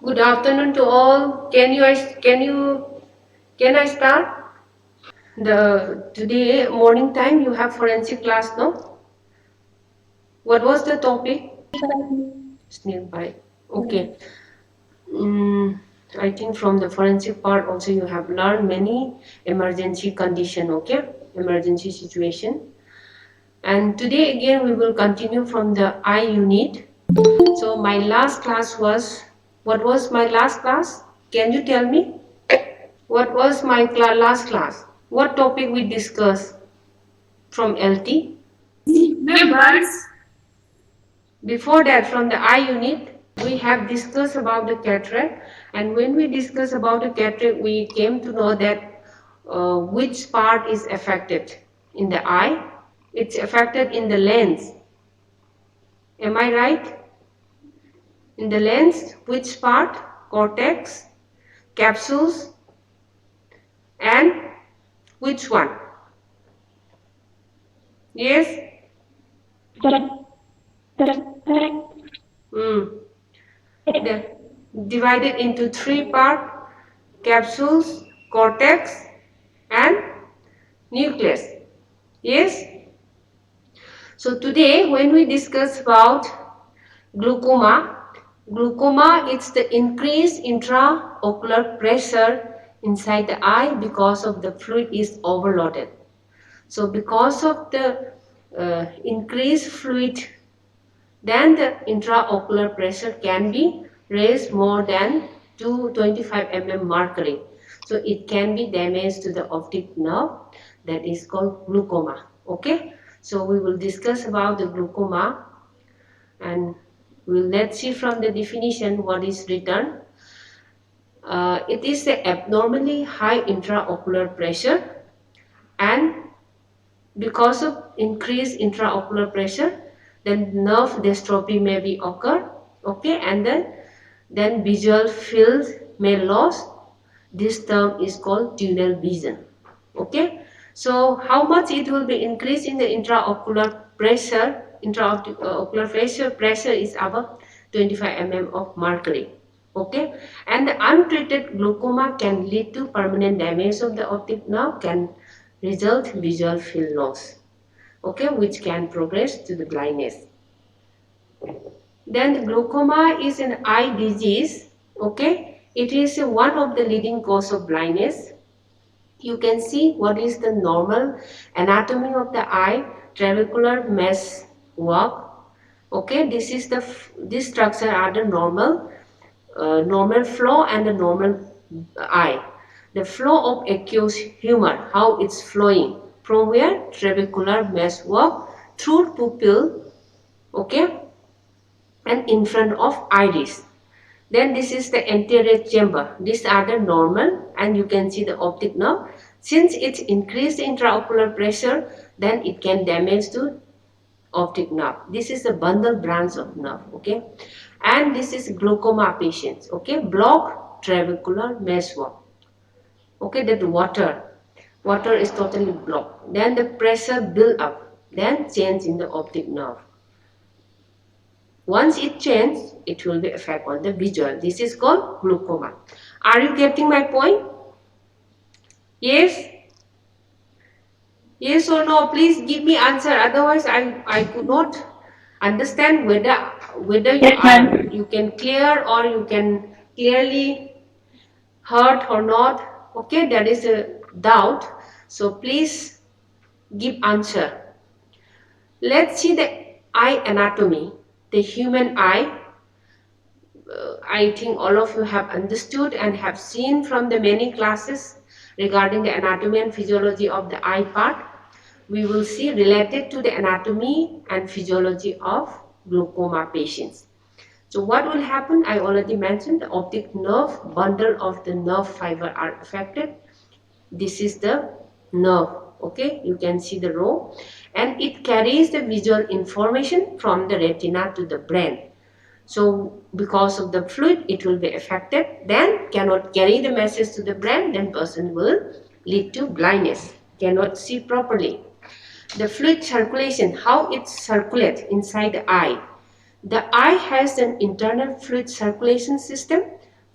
Good afternoon to all. Can I start? The today morning time you have forensic class, no? What was the topic? Snake bite. Okay. Mm, I think from the forensic part also you have learned many emergency condition. Okay, emergency situation. And today again we will continue from the I unit. So my last class was, what was my last class? Can you tell me? What was my last class? What topic we discussed from LT? Members. Before that, from the I unit, we have discussed about the cataract. And when we discuss about the cataract, we came to know that which part is affected in the eye. It's affected in the lens. Am I right? In the lens, which part? Cortex, capsules, and which one? Yes? Mm. They're divided into three parts: capsules, cortex, and nucleus. Yes? So today when we discuss about glaucoma, glaucoma is the increased intraocular pressure inside the eye because of the fluid is overloaded. So because of the increased fluid, then the intraocular pressure can be raised more than 225 mm mercury. So it can be damage to the optic nerve, that is called glaucoma. Okay, so we will discuss about the glaucoma, and let's see from the definition what is written. It is the abnormally high intraocular pressure, and because of increased intraocular pressure, then nerve dystrophy may be occur. Okay, and then visual field may lose. This term is called tunnel vision. Okay, so how much it will be increased in the intraocular pressure? Intraocular pressure is above 25 mm of mercury. Okay, and the untreated glaucoma can lead to permanent damage of the optic nerve, can result visual field loss. Okay, which can progress to the blindness. Then the glaucoma is an eye disease. Okay, it is one of the leading cause of blindness. You can see what is the normal anatomy of the eye, trabecular mesh work. Okay, this structure are the normal flow and the normal eye. The flow of aqueous humor, how it's flowing from where? Trabecular meshwork through pupil, okay, and in front of iris. Then this is the anterior chamber. These are the normal, and you can see the optic nerve. Since it's increased intraocular pressure, then it can damage to optic nerve. This is the bundle branch of nerve, okay, and this is glaucoma patients, okay, blocked trabecular meshwork, okay, that water is totally blocked, then the pressure build up, then change in the optic nerve. Once it changes, it will be effect on the visual. This is called glaucoma. Are you getting my point? Yes? Yes or no? Please give me answer. Otherwise, I could not understand whether you Yes, are ma'am. you can clear or you can clearly heard or not. Okay, there is a doubt. So please give answer. Let's see the eye anatomy. The human eye. I think all of you have understood and have seen from the many classes regarding the anatomy and physiology of the eye part. We will see related to the anatomy and physiology of glaucoma patients. So what will happen? I already mentioned the optic nerve, bundle of the nerve fiber are affected. This is the nerve, okay, you can see the row, and it carries the visual information from the retina to the brain. So because of the fluid, it will be affected, then cannot carry the message to the brain, then person will lead to blindness, cannot see properly. The fluid circulation, how it circulates inside the eye. The eye has an internal fluid circulation system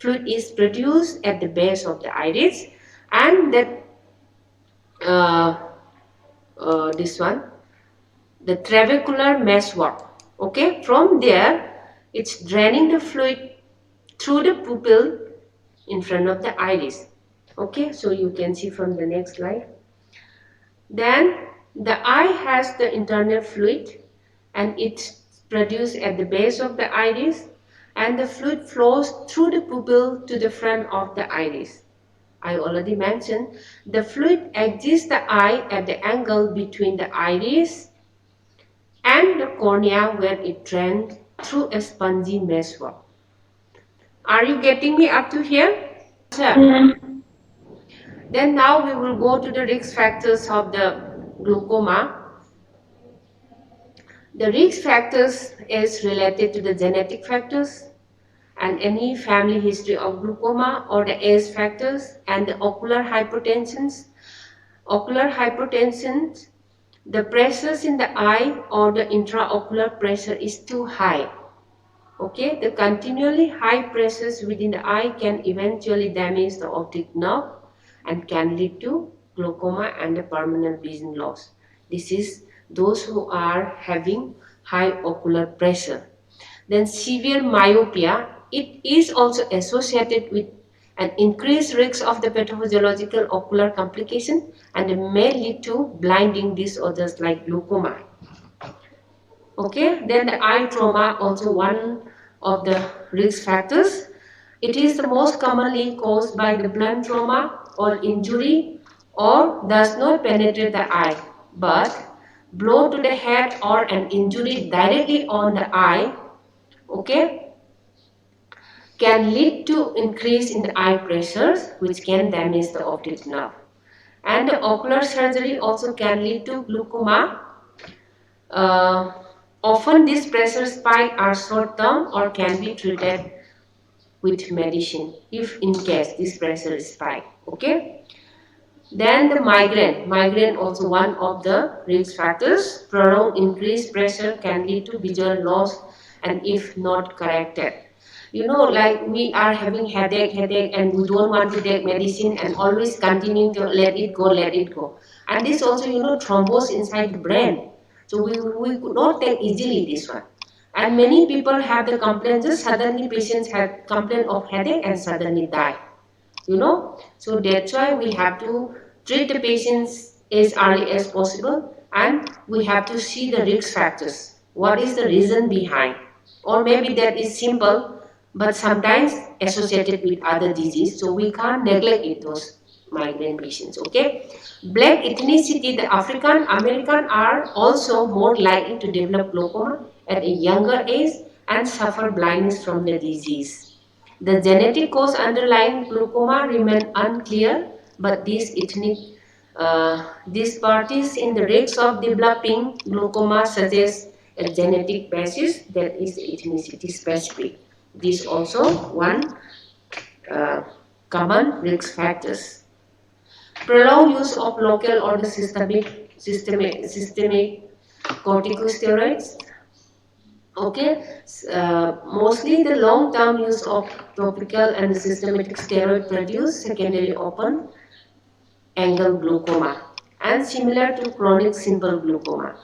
fluid is produced at the base of the iris, and that this one, the trabecular meshwork. Okay, from there it's draining the fluid through the pupil in front of the iris. Okay, so you can see from the next slide. Then the eye has the internal fluid and it's produced at the base of the iris, and the fluid flows through the pupil to the front of the iris. I already mentioned the fluid exits the eye at the angle between the iris and the cornea where it drains through a spongy meshwork. Are you getting me up to here? Sir. Then now we will go to the risk factors of the glaucoma. The risk factors is related to the genetic factors and any family history of glaucoma, or the age factors, and the ocular hypertensions. Ocular hypertension, the pressures in the eye or the intraocular pressure is too high. Okay, the continually high pressures within the eye can eventually damage the optic nerve and can lead to glaucoma and the permanent vision loss. This is those who are having high ocular pressure. Then severe myopia, it is also associated with an increased risk of the pathophysiological ocular complication and may lead to blinding disorders like glaucoma. Okay, then the eye trauma, also one of the risk factors. It is the most commonly caused by the blunt trauma or injury, or does not penetrate the eye, but blow to the head or an injury directly on the eye, okay, can lead to increase in the eye pressures, which can damage the optic nerve. And the ocular surgery also can lead to glaucoma. Often these pressure spikes are short term or can be treated with medicine if in case this pressure spike. Okay. Then the migraine also one of the risk factors. Prolonged increased pressure can lead to visual loss, and if not corrected. You know, like we are having headache, and we don't want to take medicine and always continue to let it go. And this also, thrombose inside the brain. So we could not take easily this one. And many people have the complaint, just suddenly patients have complaint of headache and suddenly die. So that's why we have to treat the patients as early as possible, and we have to see the risk factors. What is the reason behind? Or maybe that is simple, but sometimes associated with other disease, so we can't neglect it, those migraine patients. Okay, black ethnicity, the African American are also more likely to develop glaucoma at a younger age and suffer blindness from the disease. The genetic cause underlying glaucoma remain unclear, but these ethnic disparities in the rates of developing glaucoma suggest a genetic basis that is ethnicity specific. This also one common risk factors. Prolonged use of local or the systemic corticosteroids. Okay, mostly the long-term use of topical and systematic steroid produce secondary open angle glaucoma, and similar to chronic simple glaucoma.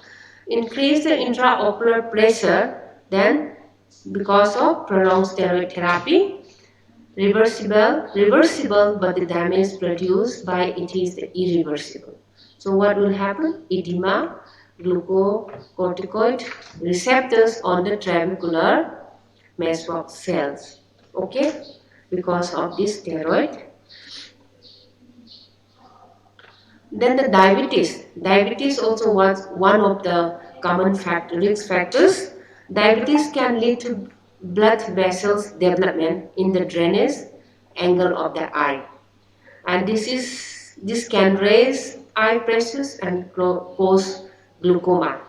Increase the intraocular pressure, then because of prolonged steroid therapy, reversible, but the damage produced by it is irreversible. So what will happen? Edema, glucocorticoid receptors on the trabecular meshwork cells. Okay, because of this steroid. Then the diabetes. Diabetes also was one of the common risk factors. Diabetes can lead to blood vessels development in the drainage angle of the eye, and this can raise eye pressures and cause glaucoma.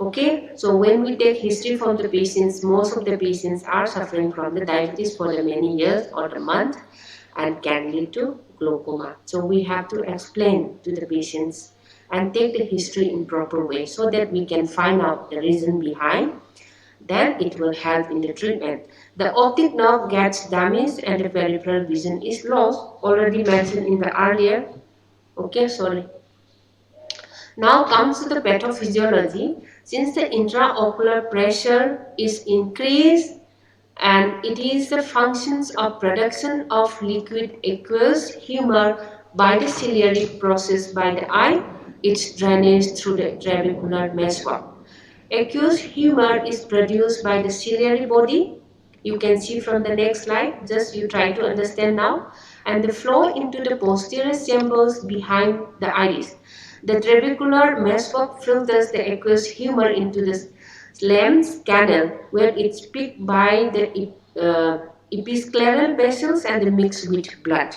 Okay, so when we take history from the patients, most of the patients are suffering from the diabetes for the many years or the month and can lead to glaucoma. So we have to explain to the patients and take the history in proper way so that we can find out the reason behind then it will help in the treatment. The optic nerve gets damaged and the peripheral vision is lost, already mentioned in the earlier. Okay, sorry. Now comes to the pathophysiology. Since the intraocular pressure is increased and it is the functions of production of liquid aqueous humor by the ciliary process by the eye, its drainage through the trabecular meshwork. Aqueous humor is produced by the ciliary body. You can see from the next slide, just you try to understand now, and the flow into the posterior chambers behind the iris. The trabecular meshwork filters the aqueous humor into the lens canal where it's picked by the episcleral vessels and mixed with blood.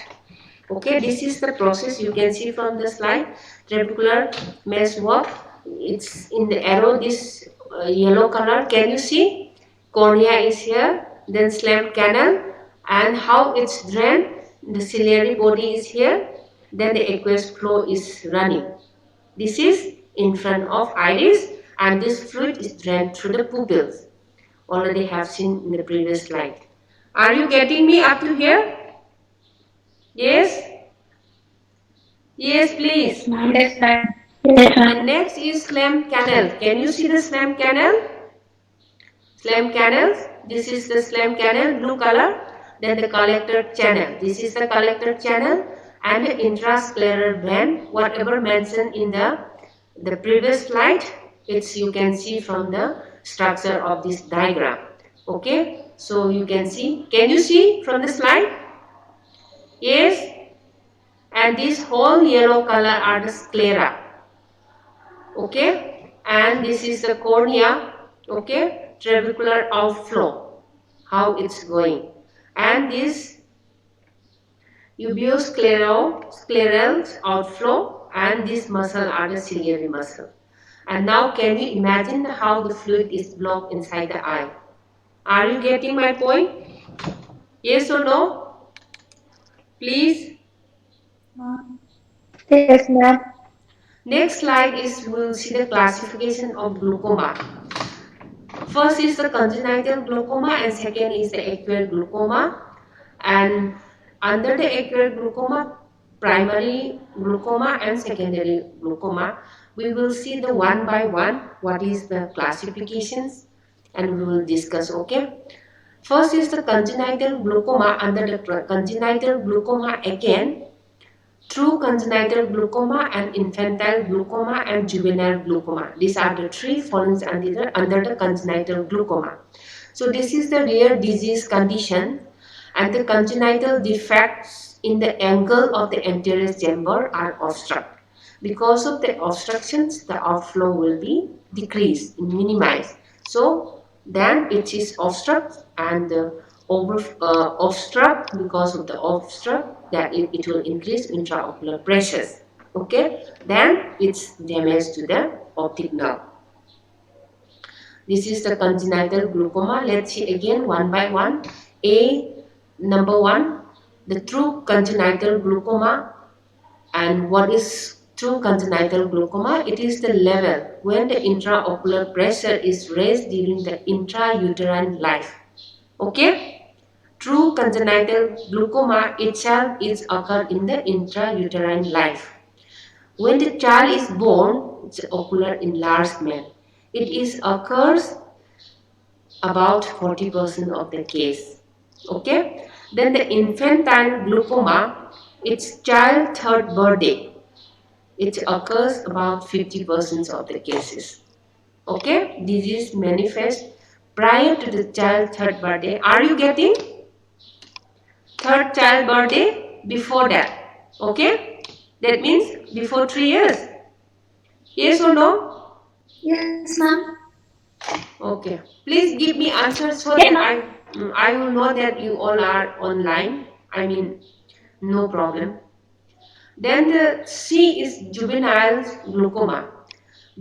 Okay, this is the process you can see from the slide. Trabecular meshwork, it's in the arrow, this yellow color. Can you see? Cornea is here, then slime canal, and how it's drained. The ciliary body is here, then the aqueous flow is running. This is in front of iris, and this fluid is drained through the pupils. Already have seen in the previous slide. Are you getting me up to here? Yes? Yes, please. Yes, ma'am. Yes, And ma'am. next is slime canal. Can you see the slime canal? Slime canals. This is the slime canal, blue color. Then the collector channel. This is the collector channel and the intrascleral vein. Whatever mentioned in the previous slide, it's you can see from the structure of this diagram. Okay, so you can see. Can you see from the slide? Yes. And this whole yellow color are the sclera. Okay, and this is the cornea. Okay, trabecular outflow, how it's going, and this uveoscleral outflow, and this muscle are the ciliary muscle. And now can you imagine how the fluid is blocked inside the eye? Are you getting my point? Yes or no? Please. Yes, ma'am. Next slide is we'll see the classification of glaucoma. First is the congenital glaucoma and second is the acquired glaucoma. And under the acquired glaucoma, primary glaucoma and secondary glaucoma, we will see the one by one what is the classifications and we will discuss, okay? First is the congenital glaucoma. Under the congenital glaucoma again, true congenital glaucoma and infantile glaucoma and juvenile glaucoma. These are the three falling under the congenital glaucoma. So this is the rare disease condition and the congenital defects in the angle of the anterior chamber are obstructed. Because of the obstructions, the outflow will be decreased, minimized. So then it is obstruct and obstruct, because of the obstruct that it will increase intraocular pressures. Okay, then it's damage to the optic nerve. This is the congenital glaucoma. Let's see again one by one. Number one, the true congenital glaucoma. And what is true congenital glaucoma? It is the level when the intraocular pressure is raised during the intrauterine life. Okay? True congenital glaucoma itself is occur in the intrauterine life. When the child is born, it's ocular enlargement. It is occurs about 40% of the case. Okay? Then the infantile glaucoma, it's child third birthday. It occurs about 50% of the cases. Okay? Disease manifest prior to the child third birthday. Are you getting? Third child birthday, before that. Okay? That means before 3 years. Yes or no? Yes, ma'am. Okay. Please give me answers so that I will know that you all are online. I mean, no problem. Then the C is juvenile glaucoma.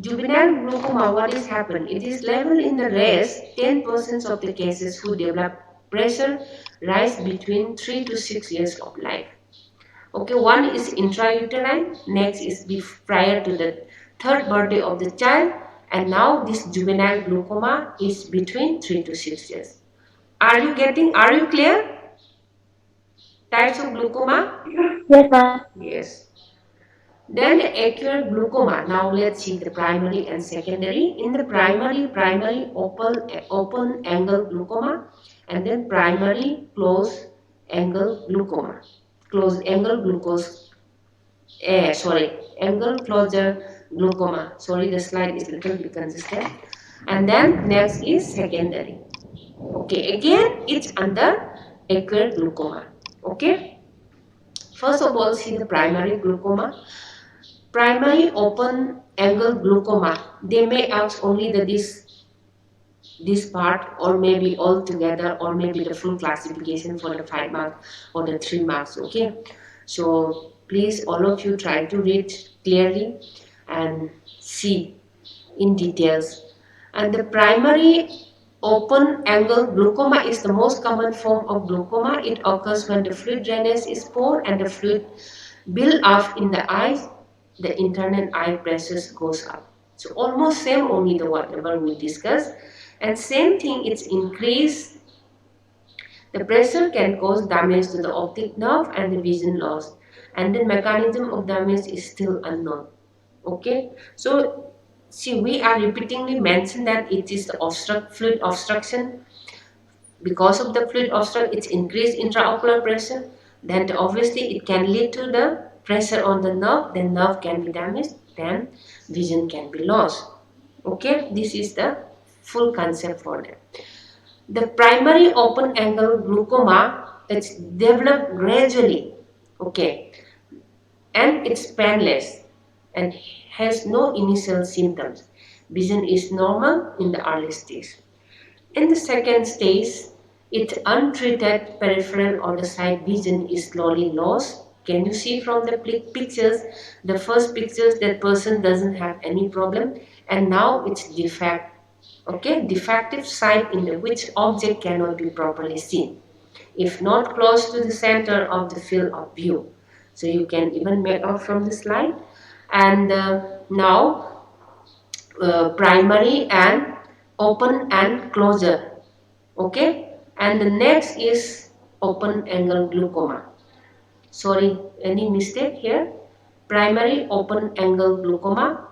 Juvenile glaucoma, what is happened? It is level in the race, 10% of the cases who develop pressure rise between 3 to 6 years of life. Okay, one is intrauterine, next is prior to the third birthday of the child, And now this juvenile glaucoma is between 3 to 6 years. Are you clear? Types of glaucoma? Yes, ma'am. Yes. Then the acute glaucoma. Now let's see the primary and secondary. In the primary open angle glaucoma, and then primary closed angle glaucoma. Closed angle angle closure glaucoma. Sorry, the slide is a little bit consistent. And then next is secondary. Okay, again it's under acute glaucoma. Okay. First of all, see the primary glaucoma. Primary open angle glaucoma, they may ask only this part, or maybe all together, or maybe the full classification for the 5 marks or the 3 marks. Okay, so please all of you try to read clearly and see in details. And the primary open angle glaucoma is the most common form of glaucoma. It occurs when the fluid drainage is poor and the fluid build up in the eyes, the internal eye pressures goes up. So almost same, only the whatever we discussed. And same thing, it's increase. The pressure can cause damage to the optic nerve and the vision loss. And the mechanism of damage is still unknown. Okay, so see, we are repeatedly mentioned that it is the fluid obstruction. Because of the fluid obstruction, it's increased intraocular pressure. Then obviously it can lead to the pressure on the nerve. Then nerve can be damaged. Then vision can be lost. Okay, this is the full concept for them. The primary open angle glaucoma, it's developed gradually. Okay, and it's painless and has no initial symptoms. Vision is normal in the early stage. In the second stage, its untreated peripheral or the side vision is slowly lost. Can you see from the pictures? The first pictures, that person doesn't have any problem, and now it's defect. Okay, defective side in which object cannot be properly seen, if not close to the center of the field of view. So you can even make out from the slide. And now primary and open and closure. Okay, and the next is open angle glaucoma. Sorry, any mistake here? Primary open angle glaucoma.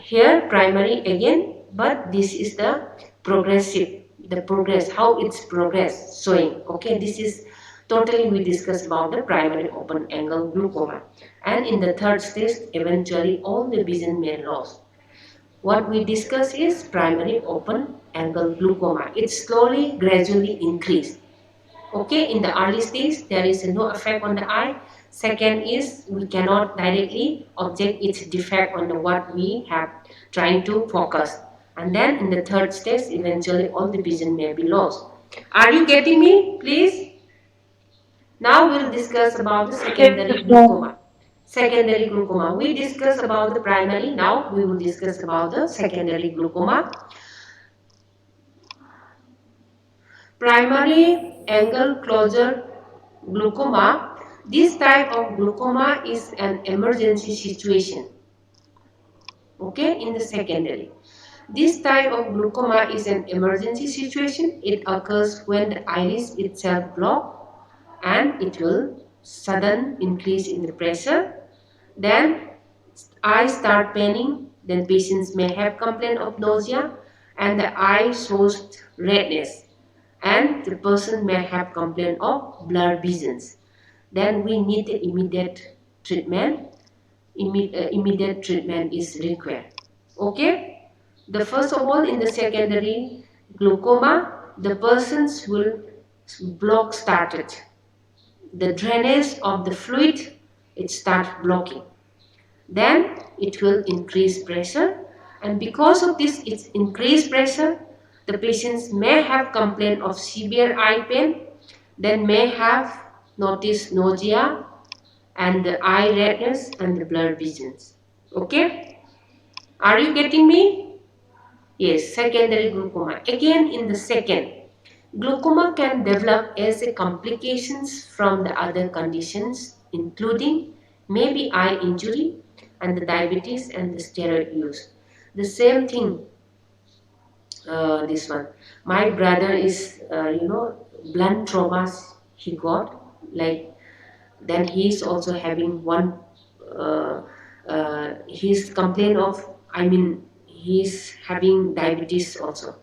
Here primary again, but this is the progress, how it's progress showing. Okay, this is totally we discussed about the primary open angle glaucoma. And in the third stage, eventually all the vision may lose. What we discuss is primary open angle glaucoma. It slowly, gradually increase. Okay, in the early stage, there is no effect on the eye. Second is, we cannot directly object its defect on the what we have trying to focus. And then in the third stage, eventually all the vision may be lost. Are you getting me, please? Now we'll discuss about the secondary glaucoma. Secondary glaucoma. We discussed about the primary. Now we will discuss about the secondary glaucoma. Primary angle closure glaucoma. This type of glaucoma is an emergency situation. Okay, in the secondary. This type of glaucoma is an emergency situation. It occurs when the iris itself blocks and it will sudden increase in the pressure. Then eyes start paining. Then patients may have complaint of nausea and the eye shows redness. And the person may have complaint of blurred visions. Then we need the immediate treatment. Immediate treatment is required. Okay? The first of all, in the secondary glaucoma, the persons will block started. The drainage of the fluid, it starts blocking. Then it will increase pressure, and because of this it's increased pressure, the patients may have complaint of severe eye pain, then may have noticed nausea and the eye redness and the blurred visions. Okay? Are you getting me? Yes, secondary glaucoma. Again, in the second, glaucoma can develop as a complications from the other conditions, including maybe eye injury and the diabetes and the steroid use. The same thing, this one. My brother is, blunt traumas he got, like then he's also having one, he's complaint of, he's having diabetes also.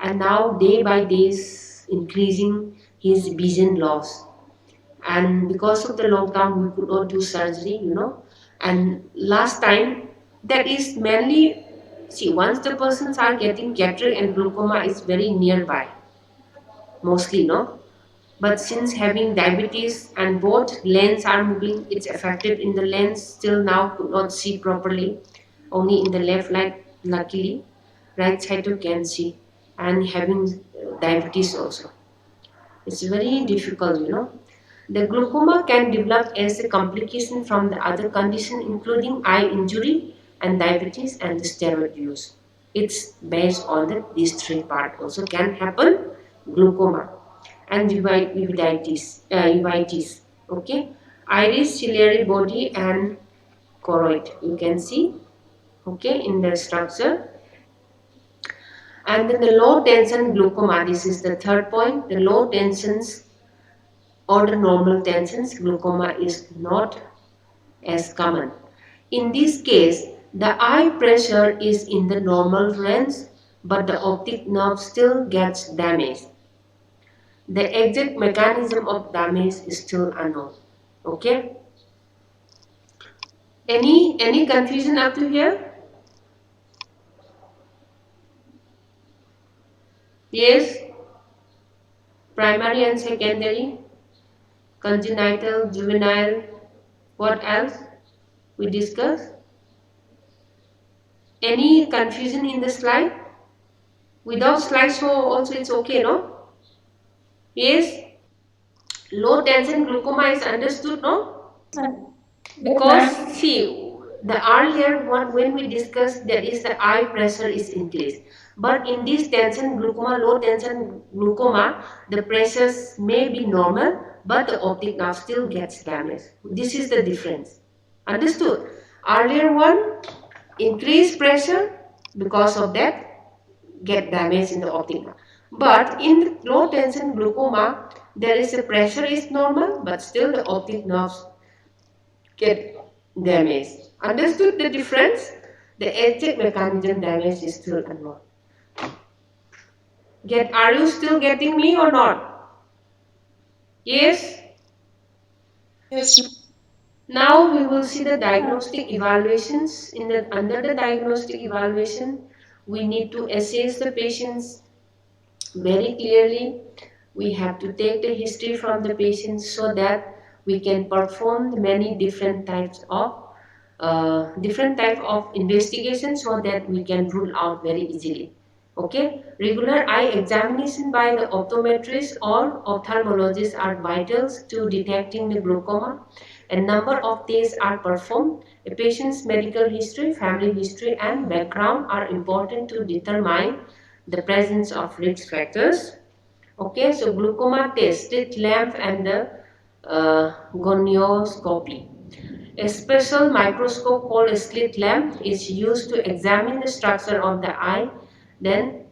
And now day by day is increasing his vision loss. And because of the lockdown, we could not do surgery. And last time, that is mainly, see, once the persons are getting cataract and glaucoma is very nearby, mostly, no? But since having diabetes and both lens are moving, it's affected in the lens. Still now could not see properly, only in the left light. Luckily, right side you can see, and having diabetes also. It's very difficult. The glaucoma can develop as a complication from the other condition, including eye injury and diabetes and the steroid use. It's based on these three parts. Also can happen glaucoma and uveitis. Okay, iris, ciliary body, and choroid. You can see. Okay, in the structure. And then the low tension glaucoma. This is the third point. The low tensions or the normal tensions glaucoma is not as common. In this case, the eye pressure is in the normal range, but the optic nerve still gets damaged. The exact mechanism of damage is still unknown. Okay? Any confusion up to here? Yes? Primary and secondary? Congenital, juvenile? What else we discussed? Any confusion in the slide? Without slideshow also it's okay, no? Yes? Low tension glaucoma is understood, no? Because see, the earlier one when we discussed that is the eye pressure is increased. But in this tension glaucoma, low tension glaucoma, the pressures may be normal, but the optic nerve still gets damaged. This is the difference. Understood? Earlier one, increased pressure, because of that get damage in the optic nerve. But in the low tension glaucoma, there is a pressure is normal, but still the optic nerves get damaged. Understood the difference? The exact mechanism damage is still unknown. Are you still getting me or not? Yes? Yes. Now we will see the diagnostic evaluations. Under the diagnostic evaluation, we need to assess the patients very clearly. We have to take the history from the patients so that we can perform many different types of investigation so that we can rule out very easily. Okay, regular eye examination by the optometrist or ophthalmologist are vital to detecting the glaucoma. A number of tests are performed. A patient's medical history, family history, and background are important to determine the presence of risk factors. Okay, so glaucoma test, slit lamp, and the gonioscopy. A special microscope called a slit lamp is used to examine the structure of the eye. Then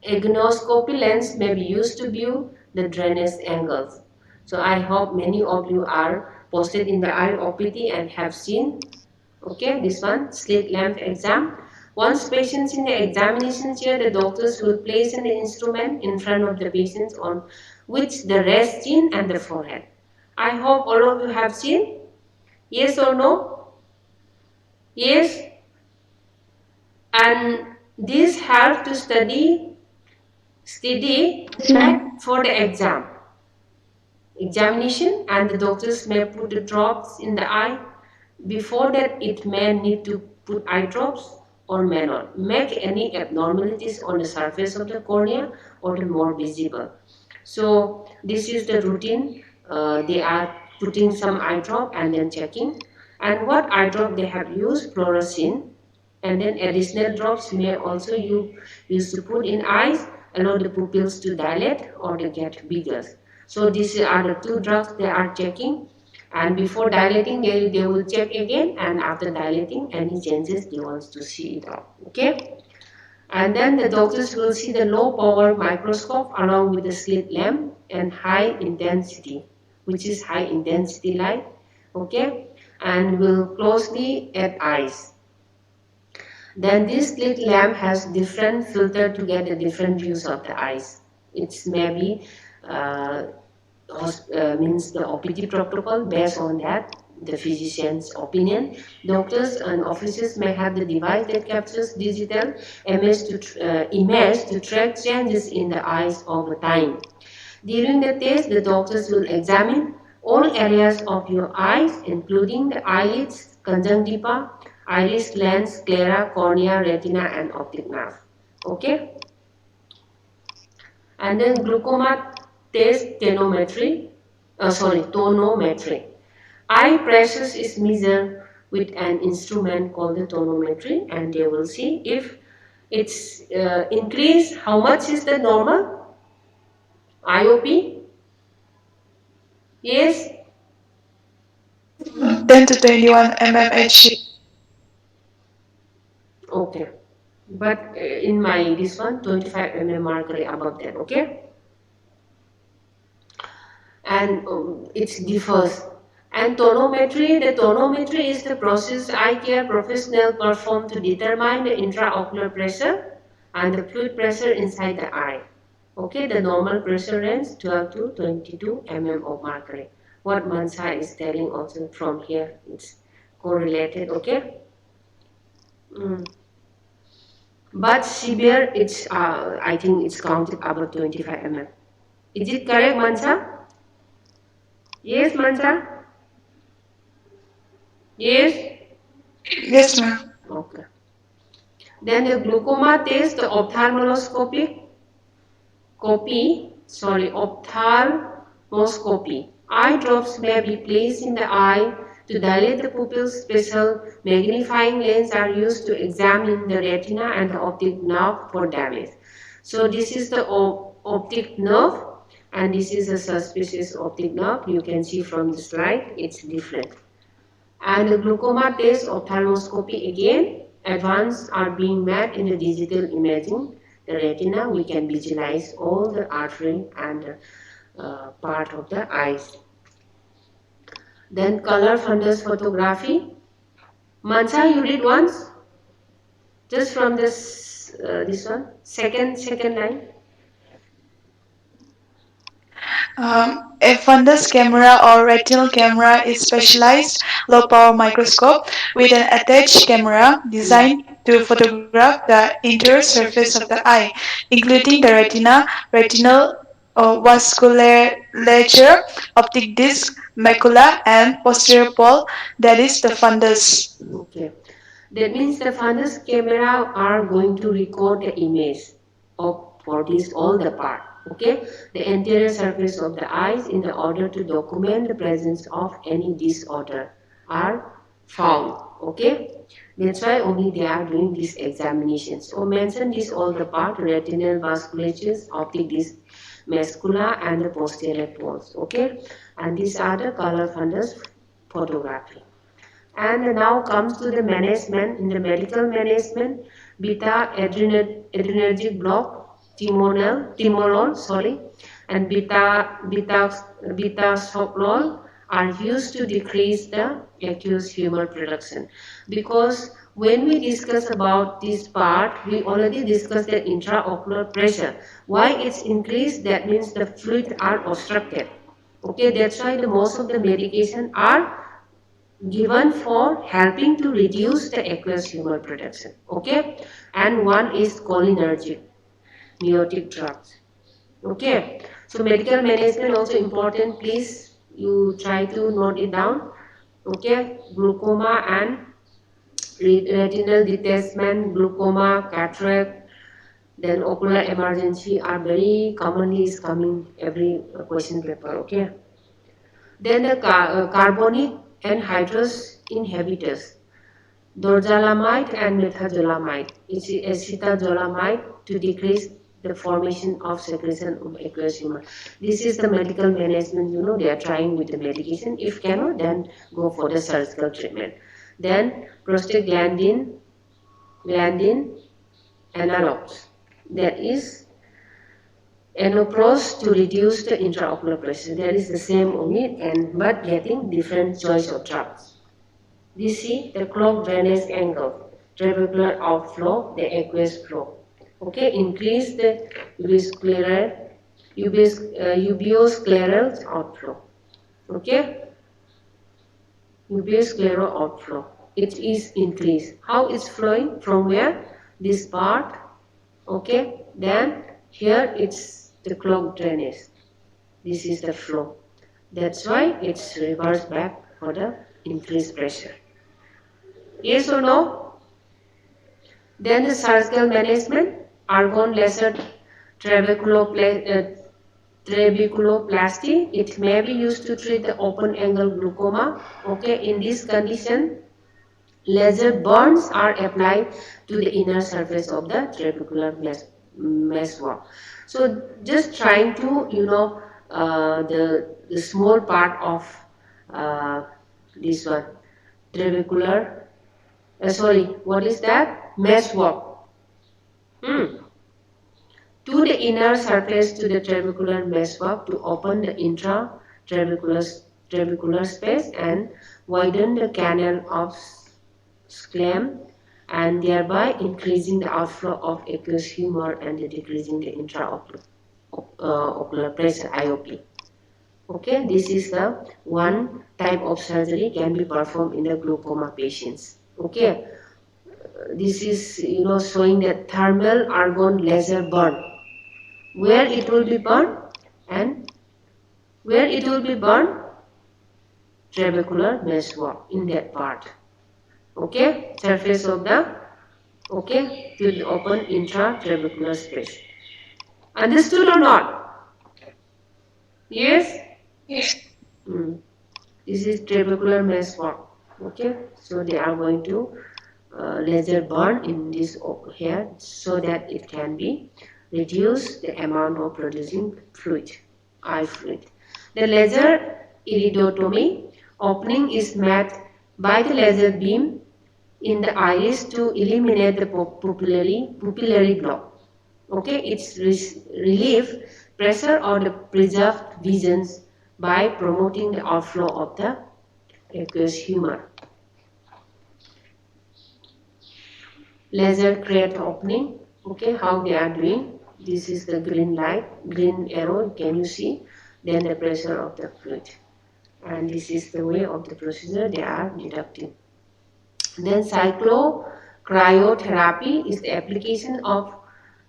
a gonioscopy lens may be used to view the drainage angles. So I hope many of you are posted in the eye OPT and have seen, okay, this one, slit lamp exam. Once patients in the examination chair, the doctors will place an instrument in front of the patients on which the rest chin and the forehead. I hope all of you have seen. Yes or no? Yes? And this helps to study for the examination, and the doctors may put the drops in the eye. Before that, it may need to put eye drops or may not. Make any abnormalities on the surface of the cornea or the more visible. So this is the routine. They are putting some eye drop and then checking. And what eye drop they have used? Fluorescein. And then additional drops may also you use to put in eyes, allow the pupils to dilate or to get bigger. So these are the two drugs they are checking. And before dilating, they will check again, and after dilating, any changes they want to see it out. Okay. And then the doctors will see the low power microscope along with the slit lamp and high intensity, which is high intensity light. Okay. And will closely at eyes. Then this slit lamp has different filter to get the different views of the eyes. It's maybe uh, means the OPT protocol. Based on that, the physician's opinion, doctors and officers may have the device that captures digital image to track changes in the eyes over time. During the test, the doctors will examine all areas of your eyes, including the eyelids, conjunctiva, iris, lens, sclera, cornea, retina, and optic nerve. Okay? And then glaucoma test tonometry. Eye pressure is measured with an instrument called the tonometry, and they will see if it's increased, how much is the normal IOP? Yes? 10 to 21 mmHg. Okay. But in my this one, 25 mm mercury above that, okay? And it differs. And the tonometry is the process eye care professional perform to determine the intraocular pressure and the fluid pressure inside the eye. Okay, the normal pressure range 12 to 22 mm of mercury. What Mansa is telling also from here, it's correlated, okay? But severe, it's I think it's counted above 25 mm. Is it correct, Mansa? Yes, Mansa? Yes? Yes, ma'am. Okay. Then the glaucoma test, the ophthalmoscopy. Eye drops may be placed in the eye to dilate the pupils. Special magnifying lenses are used to examine the retina and the optic nerve for damage. So this is the optic nerve, and this is a suspicious optic nerve. You can see from the slide, it's different. And the glaucoma test ophthalmoscopy again, advances are being made in the digital imaging. The retina, we can visualize all the artery and part of the eyes. Then color fundus photography. Mansa, you read once? Just from this one, second line. A fundus camera or retinal camera is specialized low-power microscope with an attached camera designed to photograph the interior surface of the eye, including the retina, retinal vasculature, optic disc, macula, and posterior pole, that is the fundus. Okay. That means the fundus camera are going to record the image of for this all the part. Okay, the anterior surface of the eyes in the order to document the presence of any disorder are found. Okay, that's why only they are doing these examinations. So mention this all the part: retinal vasculatures, optic disc, macula, and the posterior poles. Okay, and these are the color fundus photography. And now comes to the management. In the medical management, beta adrenergic block, timolol, and beta soprolol are used to decrease the aqueous humor production. Because when we discuss about this part, we already discussed the intraocular pressure. Why it's increased? That means the fluid are obstructed. Okay, that's why the most of the medication are given for helping to reduce the aqueous humor production. Okay, and one is cholinergic, miotic drugs. Okay, so medical management also important. Please you try to note it down. Okay, glaucoma and retinal detachment, glaucoma, cataract, then ocular emergency are very commonly is coming every question paper. Okay. Then the carbonic anhydrous inhibitors, dorzalamide and methazolamide, acetazolamide to decrease the formation of secretion of aqueous humor. This is the medical management, they are trying with the medication. If cannot, then go for the surgical treatment. Then prostaglandin analogs. That is enopros to reduce the intraocular pressure. That is the same only, but getting different choice of drugs. We see the clogged drainage angle, trabecular outflow, the aqueous flow. Okay, increase the uveoscleral outflow. Okay, uveoscleral outflow. It is increased. How it's flowing? From where? This part. Okay, then here it's the clogged drainage. This is the flow. That's why it's reversed back for the increased pressure. Yes or no? Then the surgical management, argon laser trabeculoplasty. It may be used to treat the open angle glaucoma. Okay, in this condition, laser burns are applied to the inner surface of the trabecular meshwork. So just trying to, the small part of this one, trabecular. What is that? Meshwork. To the inner surface to the trabecular meshwork to open the intratrabecular space and widen the canal of sclem, and thereby increasing the outflow of aqueous humor and decreasing the intraocular pressure, IOP. Okay, this is the one type of surgery can be performed in the glaucoma patients. Okay, this is showing that thermal argon laser burn. Where it will be burned and where it will be burned? Trabecular meshwork, in that part. Okay, surface of the to the open intratrabecular space. Understood or not? Yes? Yes. This is trabecular meshwork. Okay, so they are going to laser burn in this here so that it can be reduce the amount of producing fluid, eye fluid. The laser iridotomy opening is made by the laser beam in the iris to eliminate the pupillary block. Okay, it's relieve pressure or the preserved visions by promoting the outflow of the aqueous humor. Laser create opening. Okay, how they are doing? This is the green light, green arrow. Can you see? Then the pressure of the fluid, and this is the way of the procedure they are deducting. Then cyclocryotherapy is the application of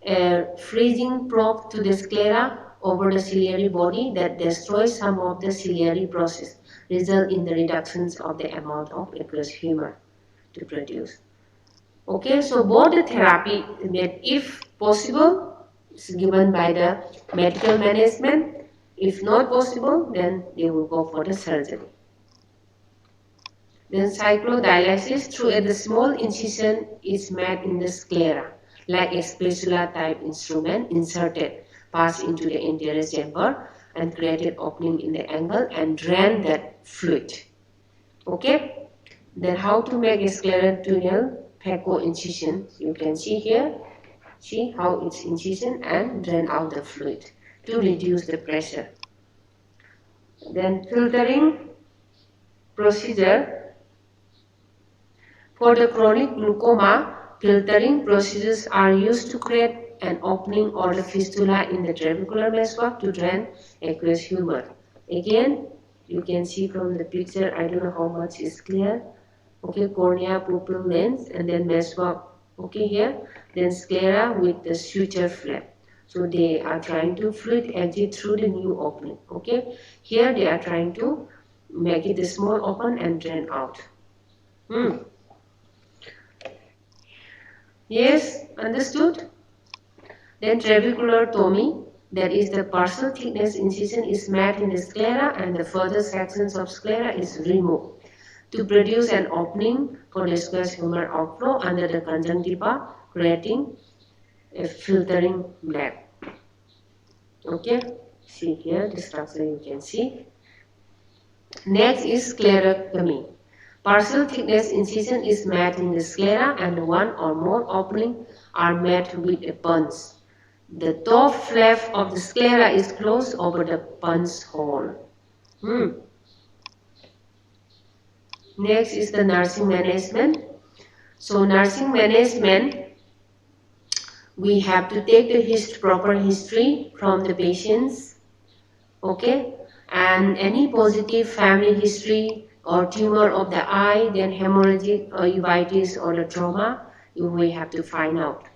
a freezing probe to the sclera over the ciliary body that destroys some of the ciliary process, result in the reductions of the amount of aqueous humor to produce. Okay, so both the therapy, if possible, is given by the medical management. If not possible, then they will go for the surgery. Then cyclodialysis through a small incision is made in the sclera, like a spatula type instrument inserted, pass into the anterior chamber and created opening in the angle and drain that fluid. Okay? Then how to make a scleral tunnel phaco incision? You can see here. See how it's incision and drain out the fluid to reduce the pressure. Then filtering procedure. For the chronic glaucoma, filtering procedures are used to create an opening or the fistula in the trabecular meshwork to drain aqueous humor. Again, you can see from the picture, I don't know how much is clear. Okay, cornea, pupil, lens, and then meshwork. Okay, here, then sclera with the suture flap. So they are trying to fluid exit through the new opening. Okay, here they are trying to make it a small open and drain out. Yes, understood? Then trabeculotomy, that is the partial thickness incision is made in the sclera and the further sections of sclera is removed to produce an opening for the aqueous humor outflow under the conjunctiva, creating a filtering bag. Okay, see here the structure you can see. Next is sclerotomy. Partial thickness incision is made in the sclera and one or more openings are made with a punch. The top flap of the sclera is closed over the punch hole. Next is the nursing management. So nursing management, we have to take the proper history from the patients, okay, and any positive family history or tumor of the eye, then hemorrhagic or uveitis or the trauma, we have to find out.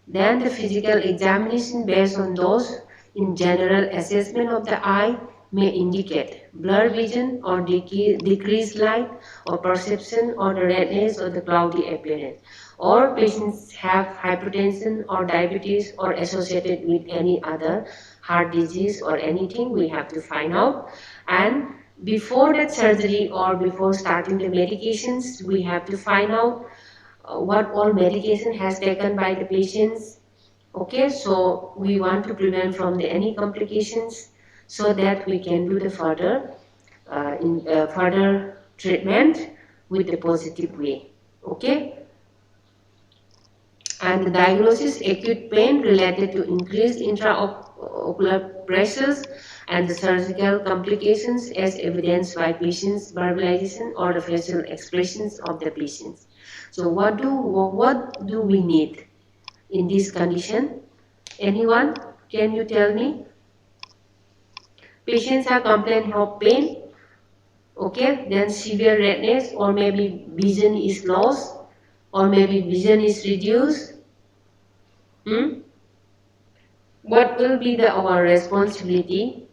Then the physical examination based on those in general assessment of the eye may indicate blurred vision or decreased light or perception or the redness or the cloudy appearance. Or patients have hypertension or diabetes or associated with any other heart disease or anything, we have to find out. And before that surgery or before starting the medications, we have to find out what all medication has taken by the patients. Okay, so we want to prevent from any complications so that we can do the further treatment with the positive way. Okay, and the diagnosis acute pain related to increased intraocular pressures and the surgical complications as evidenced by patient's verbalization or the facial expressions of the patients. So what do we need in this condition? Anyone? Can you tell me? Patients are complaining of pain, okay, then severe redness, or maybe vision is lost, or maybe vision is reduced. What will be our responsibility?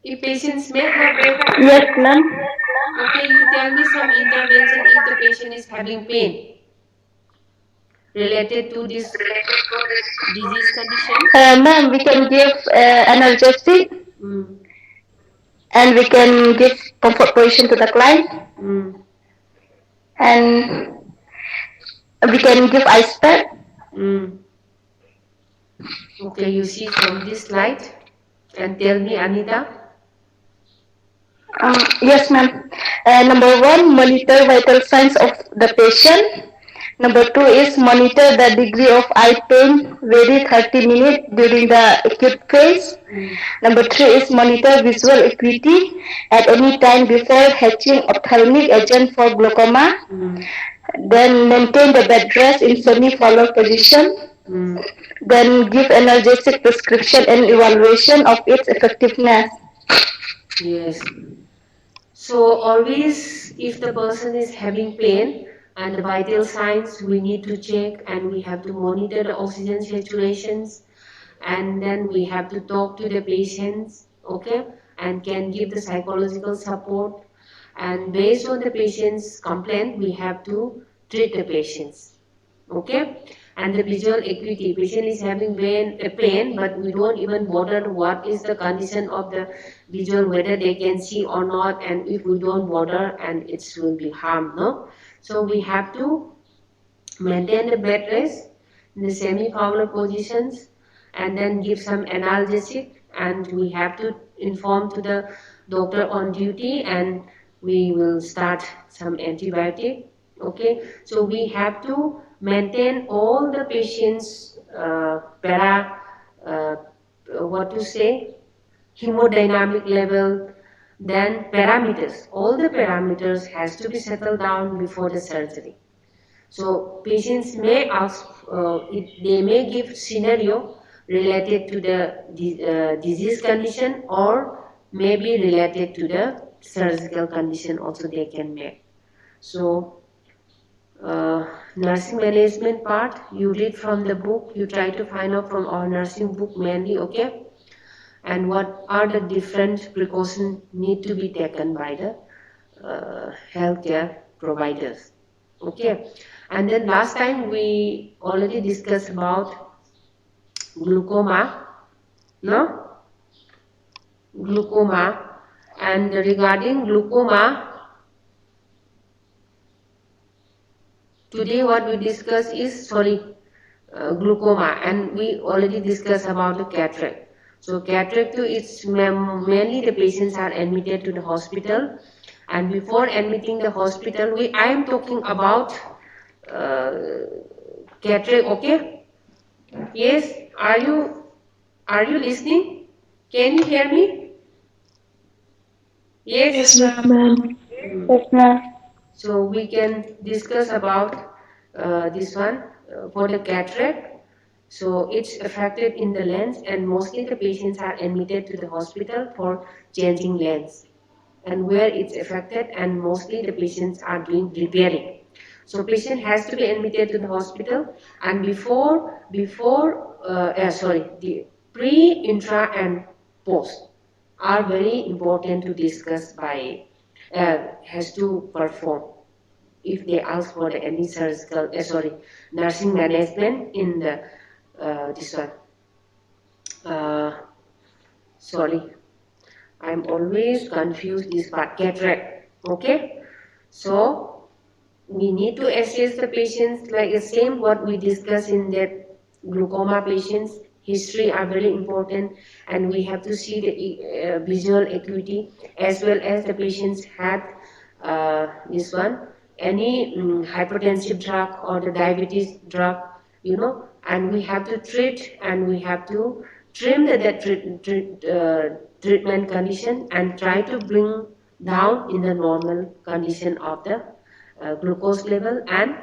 If patients may have better. Yes, ma'am. Okay, you tell me some intervention if the patient is having pain related to this disease condition. Ma'am, we can give analgesic Mm. and we can give comfort position to the client Mm. and we can give ice pack. Mm. Okay, you see from this slide and tell me, Anita. Yes, ma'am. Number one, monitor vital signs of the patient. Number two is monitor the degree of eye pain every 30 minutes during the acute phase. Number three is monitor visual acuity at any time before hatching ophthalmic agent for glaucoma. Then maintain the bed rest in semi-forward position. Then give analgesic prescription and evaluation of its effectiveness. Yes. So always if the person is having pain and the vital signs, we need to check and we have to monitor the oxygen saturations, and then we have to talk to the patients, okay, and can give the psychological support, and based on the patient's complaint we have to treat the patients, okay. And the visual acuity, patient is having pain, but we don't even bother what is the condition of the visual, whether they can see or not, and if we don't bother and it will be harm, no. So we have to maintain the bed rest in the semi-fowler positions and then give some analgesic, and we have to inform to the doctor on duty and we will start some antibiotic, okay. So we have to maintain all the patients what to say, hemodynamic level, then parameters, all the parameters has to be settled down before the surgery. So patients may ask, they may give scenario related to the disease condition or maybe related to the surgical condition also they can make. So nursing management part, you read from the book, you try to find out from our nursing book mainly, okay? And what are the different precautions need to be taken by the healthcare providers, okay. And then last time we already discussed about glaucoma, no? Glaucoma, and regarding glaucoma, today what we discuss is, glaucoma, and we already discussed about the cataract. So cataract too, it's mainly the patients are admitted to the hospital, and before admitting the hospital, I am talking about uh, cataract. Okay? Yes. Are you listening? Can you hear me? Yes. Yes, Yes, ma'am. ma'am. Yes, ma'am. So we can discuss about this one for the cataract. So it's affected in the lens, and mostly the patients are admitted to the hospital for changing lens, and where it's affected, and mostly the patients are doing repairing. So patient has to be admitted to the hospital, and the pre, intra, and post are very important to discuss by has to perform if they ask for the any surgical nursing management in the this one. Uh, Sorry, I'm always confused this part. Cataract. Okay, so we need to assess the patients like the same what we discussed in that glaucoma patients. History are very important, and we have to see the visual acuity as well as the patients had this one any hypertensive drug or the diabetes drug, and we have to treat, and we have to trim that treatment condition and try to bring down in the normal condition of the glucose level and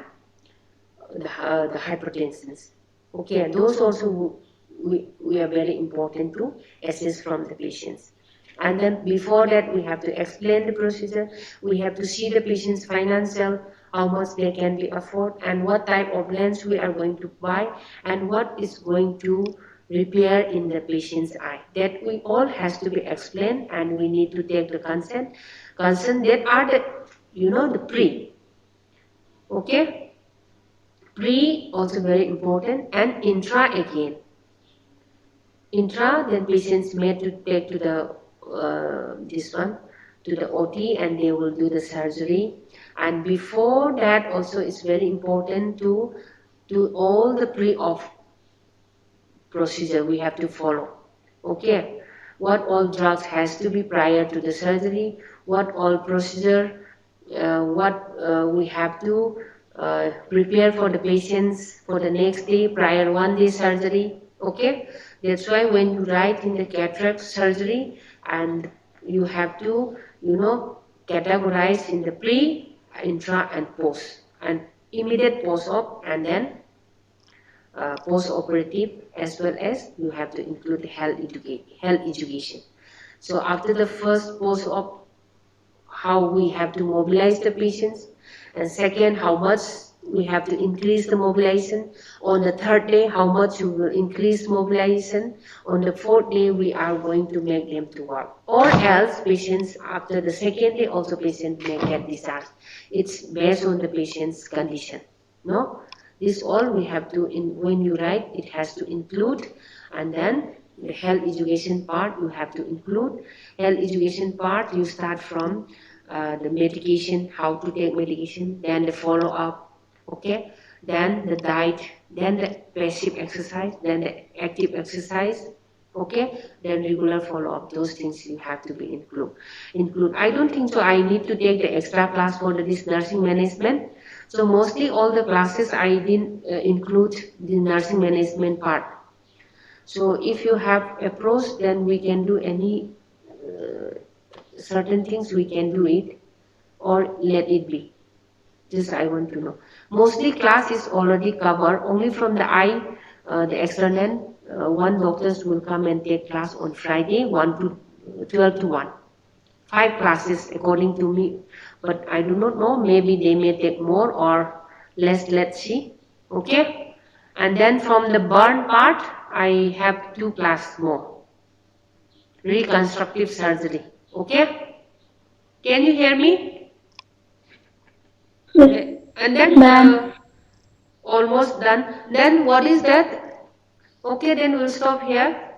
the hypertensions. Okay, and those also we are very important to assess from the patients. And then before that, we have to explain the procedure. We have to see the patient's financial, how much they can be afford, and what type of lens we are going to buy, and what is going to repair in the patient's eye. That we all has to be explained, and we need to take the consent. Consent that are the pre. Okay, pre also very important, and intra again. Intra, then patients made to take to the this one to the OT, and they will do the surgery. And before that also it's very important to do all the pre-op procedure we have to follow. Okay, what all drugs has to be prior to the surgery, what all procedure, what we have to prepare for the patients for the next day prior 1 day surgery. Okay, that's why when you write in the cataract surgery, and you have to categorize in the pre, intra, and post, and immediate post-op, and then post-operative, as well as you have to include the health education. So after the first post-op, how we have to mobilize the patients, and second, how much we have to increase the mobilization. On the third day, how much we will increase mobilization. On the fourth day, we are going to make them to work. Or else, patients after the second day, also patient may get discharged. It's based on the patient's condition. No? This all we have to, when you write, it has to include, and then the health education part you have to include. Health education part, you start from the medication, how to take medication, then the follow-up, okay, then the diet, then the passive exercise, then the active exercise, okay, then regular follow-up. Those things you have to be include. I don't think so I need to take the extra class for this nursing management. So mostly all the classes I didn't include the nursing management part. So if you have approach, then we can do any certain things, we can do it or let it be. This I want to know. Mostly class is already covered. Only from the eye, the external, one doctors will come and take class on Friday, 1 to 12 to 1. 5 classes according to me, but I do not know. Maybe they may take more or less. Let's see. Okay. And then from the burn part, I have 2 classes more. Reconstructive surgery. Okay. Can you hear me? Yes, And then ma'am. almost done. Then what is that? Okay, then we'll stop here.